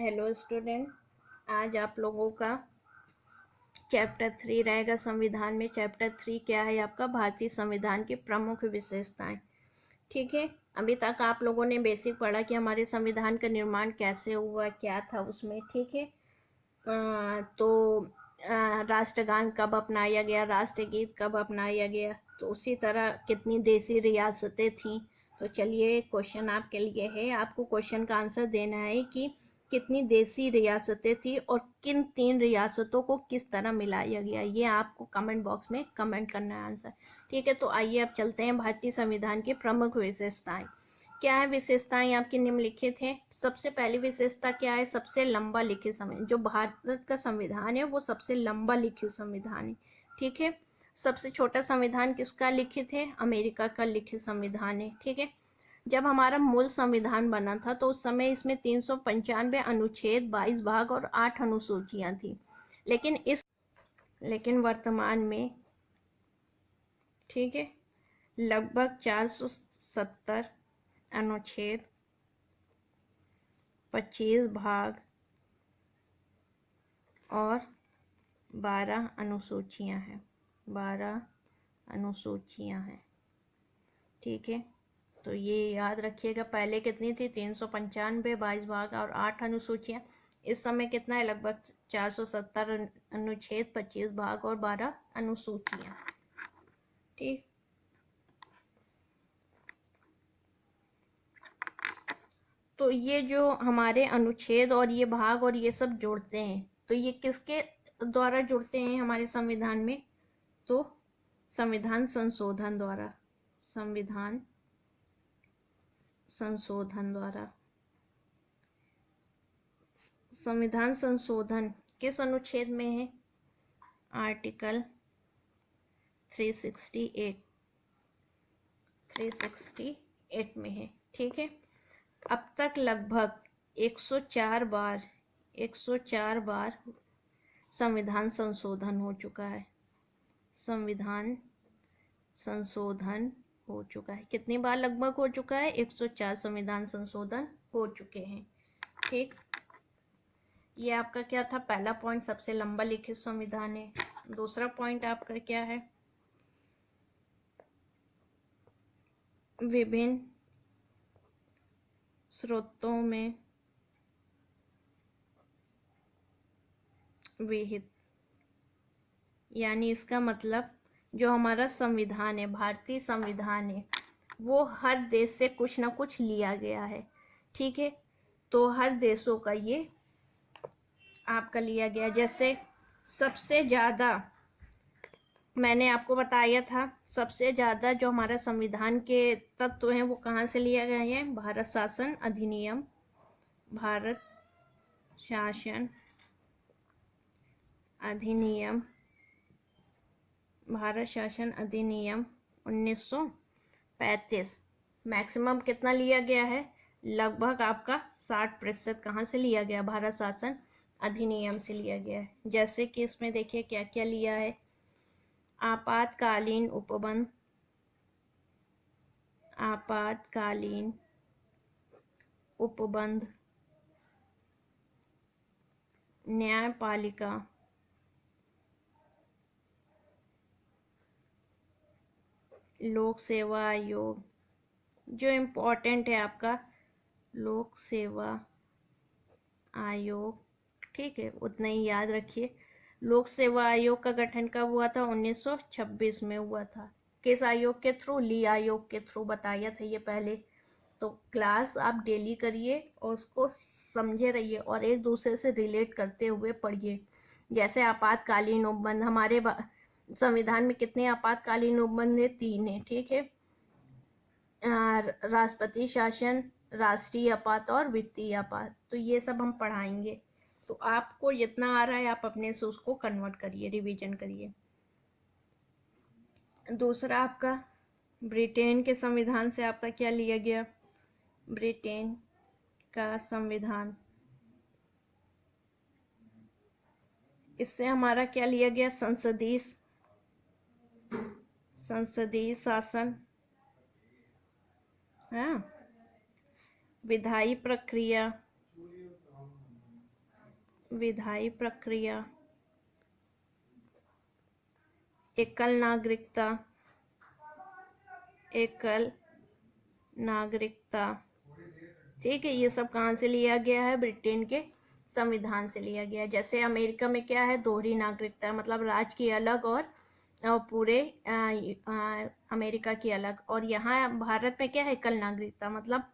Hello student, आज आप लोगों का चैप्टर 3 रहेगा संविधान में। चैप्टर 3 क्या है आपका? भारतीय संविधान की प्रमुख विशेषताएं। ठीक है, अभी तक आप लोगों ने बेसिक पढ़ा कि हमारे संविधान का निर्माण कैसे हुआ, क्या था उसमें। ठीक है, राष्ट्रगान कब अपनाया गया, राष्ट्रगीत कब अपनाया गया, तो उसी तरह कितनी देशी रियासतें थीं। तो चलिए, क्वेश्चन आपके लिए है, आपको क्वेश्चन का आंसर देना है कि कितनी देशी रियासतें थी और किन 3 रियासतों को किस तरह मिलाया गया। ये आपको कमेंट बॉक्स में कमेंट करना है आंसर। ठीक है, तो आइए अब चलते हैं भारतीय संविधान की प्रमुख विशेषताएं। क्या है विशेषताएं आपकी निम्नलिखित है। सबसे पहली विशेषता क्या है? सबसे लंबा लिखित संविधान। जो भारत का संविधान है वो सबसे लंबा लिखित संविधान है। ठीक है, सबसे छोटा संविधान किसका लिखित है? अमेरिका का लिखित संविधान है। ठीक है, जब हमारा मूल संविधान बना था तो उस समय इसमें 395 अनुच्छेद, 22 भाग और 8 अनुसूचियां थी। लेकिन वर्तमान में, ठीक है, लगभग 470 अनुच्छेद, 25 भाग और 12 अनुसूचियां हैं। 12 अनुसूचियां हैं। ठीक है, तो ये याद रखिएगा। पहले कितनी थी? 395, 22 भाग और 8 अनुसूचियां। इस समय कितना है? लगभग 470 अनुच्छेद, 25 भाग और 12 अनुसूचियां। ठीक, तो ये जो हमारे अनुच्छेद और ये भाग और ये सब जोड़ते हैं, तो ये किसके द्वारा जुड़ते हैं हमारे संविधान में? तो संविधान संशोधन द्वारा। संविधान संशोधन द्वारा। संविधान संशोधन किस अनुच्छेद में है? आर्टिकल 368 में है। ठीक है, अब तक लगभग 104 बार संविधान संशोधन हो चुका है। संविधान संशोधन हो चुका है। कितनी बार लगभग हो चुका है? 104 संविधान संशोधन हो चुके हैं। ठीक, ये आपका क्या था? पहला पॉइंट, सबसे लंबा लिखित संविधान है। दूसरा पॉइंट आपका क्या है? विभिन्न स्रोतों में विहित, यानी इसका मतलब जो हमारा संविधान है, भारतीय संविधान है, वो हर देश से कुछ ना कुछ लिया गया है। ठीक है, तो हर देशों का ये आपका लिया गया। जैसे सबसे ज्यादा मैंने आपको बताया था, सबसे ज्यादा जो हमारा संविधान के तत्व हैं वो कहाँ से लिए गए हैं? भारत शासन अधिनियम, भारत शासन अधिनियम, भारत शासन अधिनियम 1935। मैक्सिमम कितना लिया गया है? लगभग आपका 60% कहाँ से लिया गया? भारत शासन अधिनियम से लिया गया है। जैसे कि इसमें देखिए क्या क्या लिया है। आपातकालीन उपबंध, आपातकालीन उपबंध, न्यायपालिका, लोक सेवा आयोग, जो इम्पोर्टेंट है आपका लोक सेवा आयोग। ठीक है, उतना ही याद रखिए। लोक सेवा आयोग का गठन कब हुआ था? 1926 में हुआ था। किस आयोग के थ्रू? ली आयोग के थ्रू। बताया था ये पहले। तो क्लास आप डेली करिए और उसको समझे रहिए और एक दूसरे से रिलेट करते हुए पढ़िए। जैसे आपातकालीन उपबंध, हमारे संविधान में कितने आपातकालीन उपबंध है? 3 है। ठीक है, राष्ट्रपति शासन, राष्ट्रीय आपात और वित्तीय आपात। तो ये सब हम पढ़ाएंगे। तो आपको जितना आ रहा है आप अपने से उसको कन्वर्ट करिए, रिवीजन करिए। दूसरा आपका ब्रिटेन के संविधान से आपका क्या लिया गया? ब्रिटेन का संविधान, इससे हमारा क्या लिया गया? संसदीय शासन, हाँ, विधायी प्रक्रिया, विधायी प्रक्रिया, एकल नागरिकता, एकल नागरिकता। ठीक है, ये सब कहाँ से लिया गया है? ब्रिटेन के संविधान से लिया गया है। जैसे अमेरिका में क्या है? दोहरी नागरिकता, मतलब राज्य की अलग और पूरे अमेरिका की अलग। और यहाँ भारत में क्या है? एकल नागरिकता, मतलब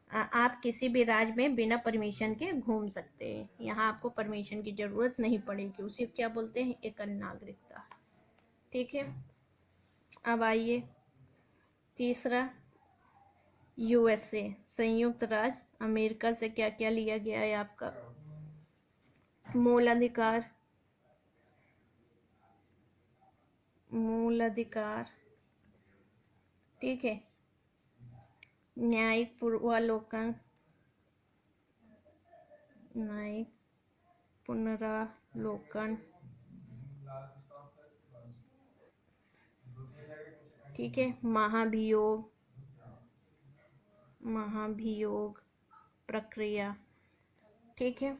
आप किसी भी राज्य में बिना परमिशन के घूम सकते हैं। यहाँ आपको परमिशन की जरूरत नहीं पड़ेगी, उसी को क्या बोलते हैं? एकल नागरिकता। ठीक है, अब आइए तीसरा, यूएसए, संयुक्त राज्य अमेरिका से क्या क्या लिया गया है आपका? मूल अधिकार, मूल अधिकार, ठीक है, न्यायिक पूर्वावलोकन, न्यायिक पुनरावलोकन, ठीक है, महाभियोग, महाभियोग प्रक्रिया। ठीक है,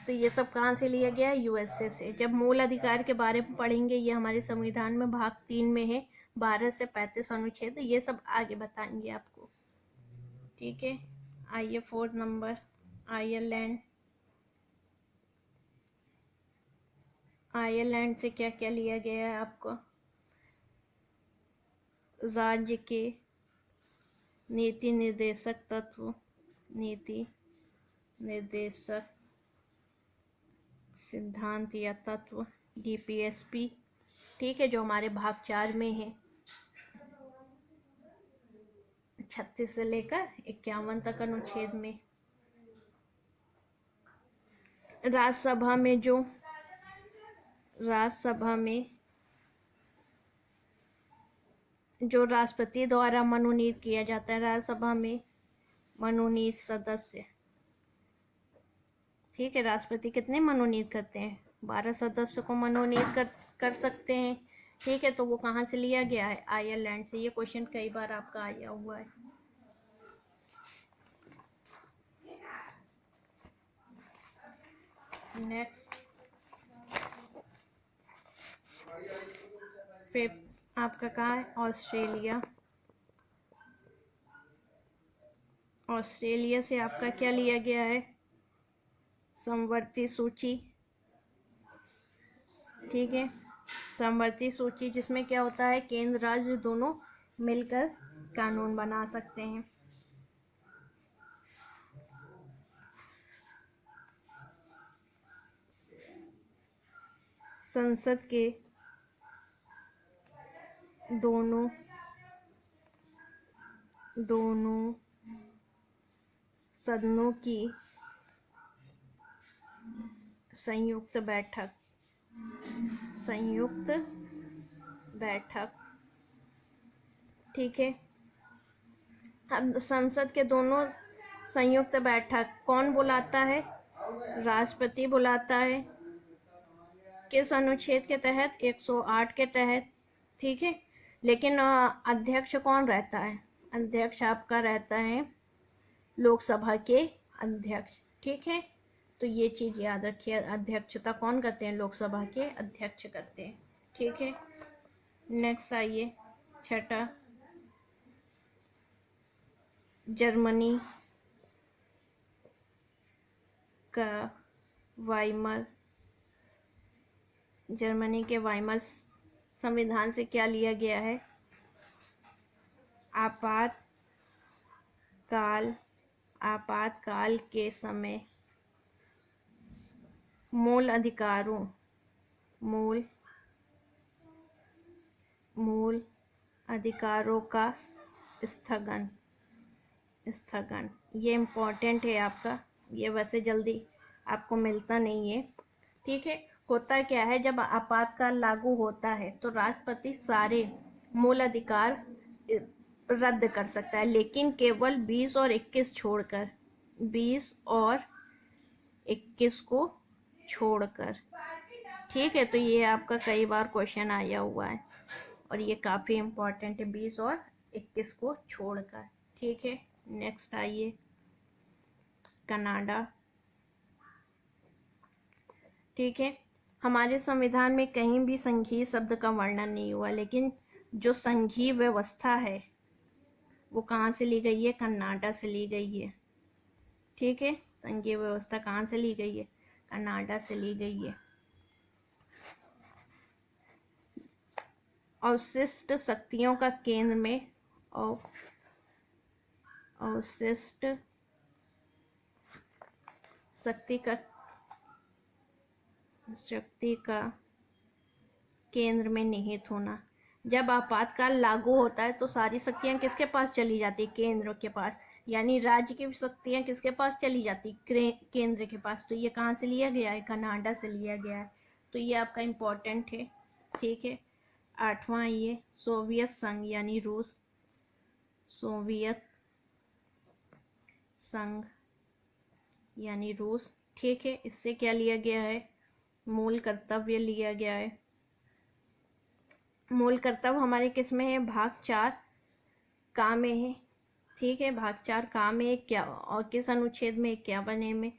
तो ये सब कहाँ से लिया गया है? यूएसए से। जब मूल अधिकार के बारे में पढ़ेंगे, ये हमारे संविधान में भाग 3 में है, 12 से 35 अनुच्छेद, ये सब आगे बताएंगे आपको। ठीक है, आइए 4 नंबर, आयरलैंड। आयरलैंड से क्या क्या लिया गया है आपको? राज्य के नीति निर्देशक तत्व, नीति निर्देशक सिद्धांत या तत्व, डीपीएसपी। ठीक है, जो हमारे भाग 4 में है, 36 से लेकर 51 तक अनुच्छेद में। राज्यसभा में जो, राज्यसभा में जो राष्ट्रपति द्वारा मनोनीत किया जाता है, राज्यसभा में मनोनीत सदस्य। ठीक है, राष्ट्रपति कितने मनोनीत करते हैं? 12 सदस्य को मनोनीत कर सकते हैं। ठीक है, तो वो कहाँ से लिया गया है? आयरलैंड से। ये क्वेश्चन कई बार आपका आया हुआ है। नेक्स्ट, फिर आपका कहाँ है? ऑस्ट्रेलिया। ऑस्ट्रेलिया से आपका क्या लिया गया है? समवर्ती सूची। ठीक है, समवर्ती सूची, जिसमें क्या होता है? केंद्र राज्य दोनों मिलकर कानून बना सकते हैं। संसद के दोनों सदनों की संयुक्त बैठक, संयुक्त बैठक। ठीक है, अब संसद के दोनों संयुक्त बैठक कौन बुलाता है? राष्ट्रपति बुलाता है। किस अनुच्छेद के तहत? 108 के तहत। ठीक है, लेकिन अध्यक्ष कौन रहता है? अध्यक्ष आपका रहता है लोकसभा के अध्यक्ष। ठीक है, तो ये चीज याद रखिए, अध्यक्षता कौन करते हैं? लोकसभा के अध्यक्ष करते हैं। ठीक है, नेक्स्ट आइए, छठा, जर्मनी का वाइमर, जर्मनी के वाइमर संविधान से क्या लिया गया है? आपातकाल के समय मूल अधिकारों का स्थगन। ये इम्पोर्टेंट है आपका, ये वैसे जल्दी आपको मिलता नहीं है। ठीक है, होता क्या है, जब आपातकाल लागू होता है तो राष्ट्रपति सारे मूल अधिकार रद्द कर सकता है, लेकिन केवल 20 और 21 छोड़कर, 20 और 21 को छोड़कर। ठीक है, तो ये आपका कई बार क्वेश्चन आया हुआ है और ये काफी इम्पोर्टेंट है, 20 और 21 को छोड़कर। ठीक है, नेक्स्ट आइए, कनाडा। ठीक है। हमारे संविधान में कहीं भी संघीय शब्द का वर्णन नहीं हुआ, लेकिन जो संघीय व्यवस्था है वो कहाँ से ली गई है? कनाडा से ली गई है। ठीक है, संघीय व्यवस्था कहाँ से ली गई है? कनाडा से ली गई है। अवशिष्ट शक्तियों का केंद्र में अवशिष्ट शक्ति का केंद्र में निहित होना। जब आपातकाल लागू होता है तो सारी शक्तियां किसके पास चली जाती? केंद्र के पास। यानी राज्य की शक्तियां किसके पास चली जाती? केंद्र के पास। तो ये कहाँ से लिया गया है? कनाडा से लिया गया है। तो ये आपका इम्पोर्टेंट है। ठीक है। 8वां ये सोवियत संघ यानी रूस, सोवियत संघ यानी रूस। ठीक है, इससे क्या लिया गया है? मूल कर्तव्य लिया गया है। मूल कर्तव्य हमारे किस में है? भाग 4 का में है। ठीक है, भाग 4 का में क्या और किस अनुच्छेद में? 51 में।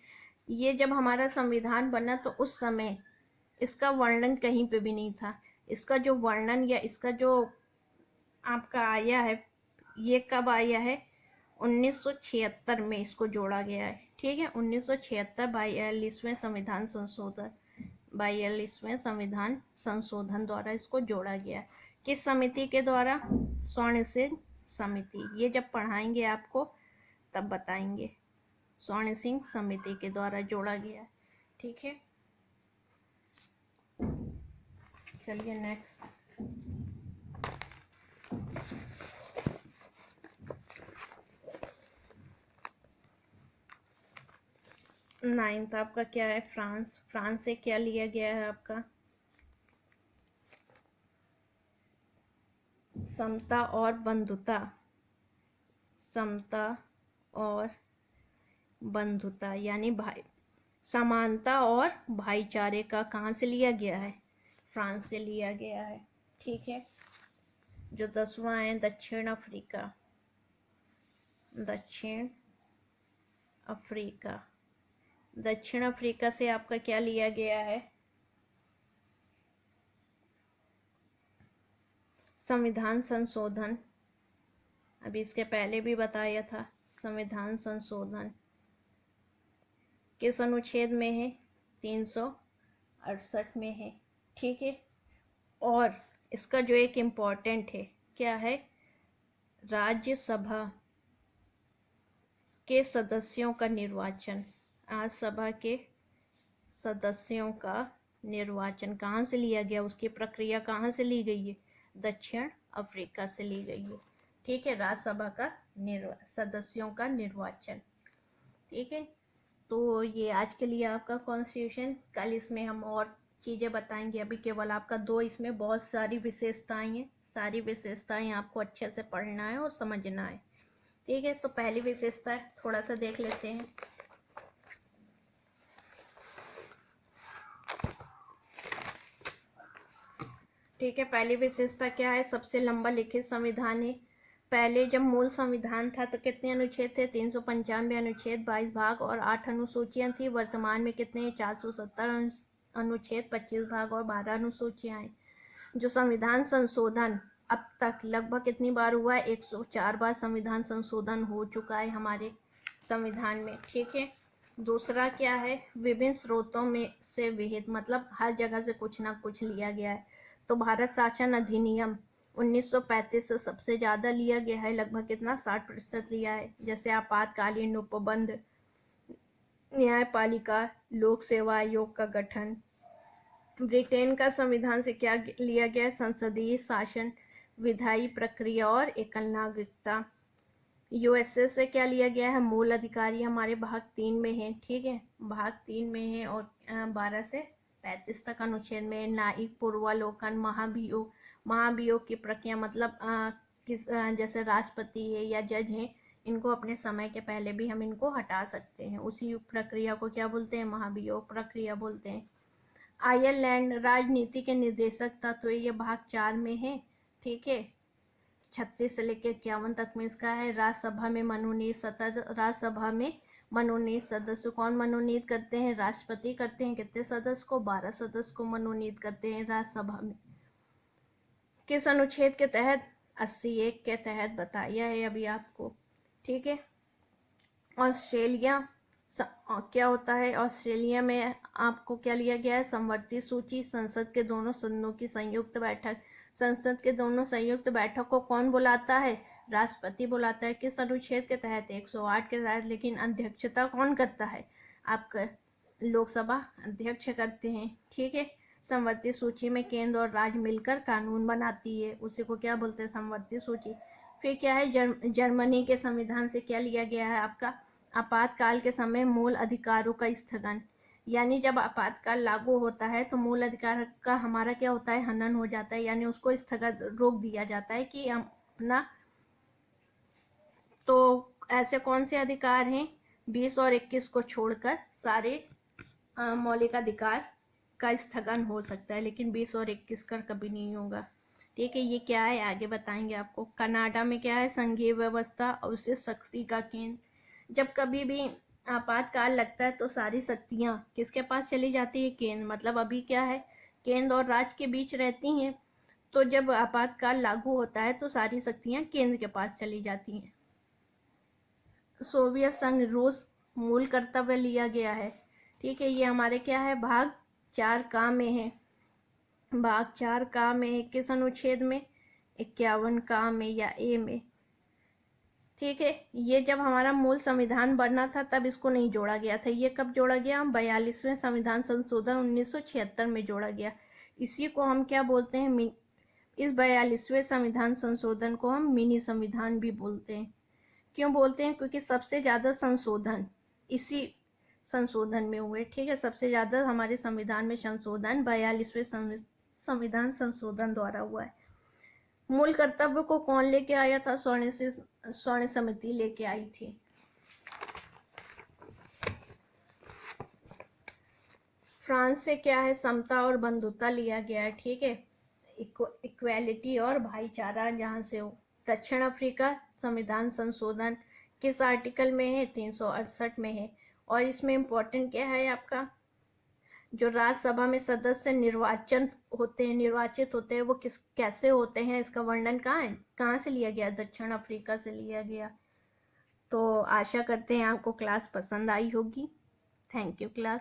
ये जब हमारा संविधान बना तो उस समय इसका वर्णन कहीं पे भी नहीं था। इसका जो वर्णन या इसका जो आपका आया है, ये कब आया है? 1976 में इसको जोड़ा गया है। ठीक है, 1976 42वें संविधान संशोधन, 42वें संविधान संशोधन द्वारा इसको जोड़ा गया है। किस समिति के द्वारा? स्वर्ण सिंह समिति। ये जब पढ़ाएंगे आपको तब बताएंगे। स्वर्ण सिंह समिति के द्वारा जोड़ा गया। ठीक है, चलिए नेक्स्ट। नाइन्थ आपका क्या है? फ्रांस। फ्रांस से क्या लिया गया है आपका? समता और बंधुता। समता और बंधुता यानी भाई समानता और भाईचारे का कहाँ से लिया गया है? फ्रांस से लिया गया है। ठीक है, जो 10वां है दक्षिण अफ्रीका। दक्षिण अफ्रीका। दक्षिण अफ्रीका से आपका क्या लिया गया है? संविधान संशोधन। अभी इसके पहले भी बताया था। संविधान संशोधन किस अनुच्छेद में है? 368 में है। ठीक है, और इसका जो एक इम्पोर्टेंट है क्या है? राज्यसभा के सदस्यों का निर्वाचन। राज्यसभा के सदस्यों का निर्वाचन कहाँ से लिया गया? उसकी प्रक्रिया कहाँ से ली गई है? दक्षिण अफ्रीका से ली गई है। ठीक है, राज्यसभा का सदस्यों का निर्वाचन। ठीक है, तो ये आज के लिए आपका कॉन्स्टिट्यूशन। कल इसमें हम और चीज़ें बताएंगे। अभी केवल आपका 2 इसमें बहुत सारी विशेषताएं हैं। सारी विशेषताएं आपको अच्छे से पढ़ना है और समझना है। ठीक है, तो पहली विशेषता थोड़ा सा देख लेते हैं। ठीक है, पहली विशेषता क्या है? सबसे लंबा लिखित संविधान है। पहले जब मूल संविधान था तो कितने अनुच्छेद थे? 395 अनुच्छेद, 22 भाग और 8 अनुसूचियां थी। वर्तमान में कितने? 470 अनुच्छेद, 25 भाग और 12 अनुसूचियां हैं। जो संविधान संशोधन अब तक लगभग कितनी बार हुआ है? 104 बार संविधान संशोधन हो चुका है हमारे संविधान में। ठीक है, दूसरा क्या है? विभिन्न स्रोतों में से विहित, मतलब हर जगह से कुछ ना कुछ लिया गया है। तो भारत शासन अधिनियम 1935 से सबसे ज्यादा लिया गया है। लगभग कितना? 60% लिया है। जैसे आपातकालीन उपबंध, न्यायपालिका, लोक सेवा आयोग का गठन। ब्रिटेन का संविधान से क्या लिया गया? संसदीय शासन, विधायी प्रक्रिया और एकल नागरिकता। यूएसए से क्या लिया गया है? मूल अधिकारी हमारे भाग 3 में है। ठीक है, भाग 3 में है और 12 से 35 तक अनुच्छेद में। न्यायिक पूर्वावलोकन, महाभियोग की प्रक्रिया, मतलब जैसे राष्ट्रपति है या जज है, इनको अपने समय के पहले भी हम इनको हटा सकते हैं। उसी प्रक्रिया को क्या बोलते हैं? महाभियोग प्रक्रिया बोलते हैं। आयरलैंड राजनीति के निर्देशक तत्व, ये भाग 4 में है। ठीक है, 36 से लेकर 51 तक में इसका है। राज्यसभा में मनोनीत सतत, राज्यसभा में मनोनीत सदस्य कौन मनोनीत करते हैं? राष्ट्रपति करते हैं। कितने सदस्य को? 12 सदस्य को मनोनीत करते हैं राज्यसभा में। किस अनुच्छेद के तहत? 81 के तहत बताया है अभी आपको, ठीक है। ऑस्ट्रेलिया क्या होता है? ऑस्ट्रेलिया में आपको क्या लिया गया है? समवर्ती सूची। संसद के दोनों सदनों की संयुक्त बैठक। संसद के दोनों संयुक्त बैठक को कौन बुलाता है? राष्ट्रपति बुलाता है। किस अनुच्छेद के तहत? 108 के तहत। लेकिन अध्यक्षता कौन करता है? आपका लोकसभा अध्यक्ष करते हैं, ठीक है। समवर्ती सूची में केंद्र और राज्य मिलकर कानून बनाती है, उसी को क्या बोलते हैं? समवर्ती सूची। फिर क्या है? जर्मनी के संविधान से क्या लिया गया है आपका? आपातकाल के समय मूल अधिकारों का स्थगन। यानी जब आपातकाल लागू होता है तो मूल अधिकार का हमारा क्या होता है? हनन हो जाता है, यानी उसको स्थगित रोक दिया जाता है कि हम अपना। तो ऐसे कौन से अधिकार हैं? 20 और 21 को छोड़कर सारे मौलिक अधिकार का स्थगन हो सकता है, लेकिन 20 और 21 का कभी नहीं होगा, ठीक है। ये क्या है आगे बताएंगे आपको। कनाडा में क्या है? संघीय व्यवस्था और उससे शक्ति का केंद्र। जब कभी भी आपातकाल लगता है तो सारी शक्तियां किसके पास चली जाती है? केंद्र। मतलब अभी क्या है? केंद्र और राज्य के बीच रहती हैं, तो जब आपातकाल लागू होता है तो सारी शक्तियां केंद्र के पास चली जाती हैं। सोवियत संघ रूस मूल कर्तव्य लिया गया है, ठीक है। ये हमारे क्या है? भाग 4 का में है। भाग 4 का में है। किस अनुच्छेद में? 51 का में या ए में, ठीक है। ये जब हमारा मूल संविधान बनना था तब इसको नहीं जोड़ा गया था। ये कब जोड़ा गया? 42वें संविधान संशोधन 1976 में जोड़ा गया। इसी को हम क्या बोलते हैं? इस 42वें संविधान संशोधन को हम मिनी संविधान भी बोलते हैं। क्यों बोलते हैं? क्योंकि सबसे ज्यादा संशोधन इसी संशोधन में हुए, ठीक है। सबसे ज्यादा हमारे संविधान में संशोधन 42वें संविधान संशोधन द्वारा हुआ है। मूल कर्तव्य को कौन लेके आया था? स्वर्ण समिति लेके आई थी। फ्रांस से क्या है? समता और बंधुता लिया गया है, ठीक है। इक्वेलिटी और भाईचारा जहां से हो। दक्षिण अफ्रीका संविधान संशोधन किस आर्टिकल में है? 368 में है। और इसमें इम्पोर्टेंट क्या है आपका? जो राज्यसभा में सदस्य निर्वाचित होते हैं वो कैसे होते हैं, इसका वर्णन कहाँ से लिया गया? दक्षिण अफ्रीका से लिया गया। तो आशा करते हैं आपको क्लास पसंद आई होगी। Thank you class.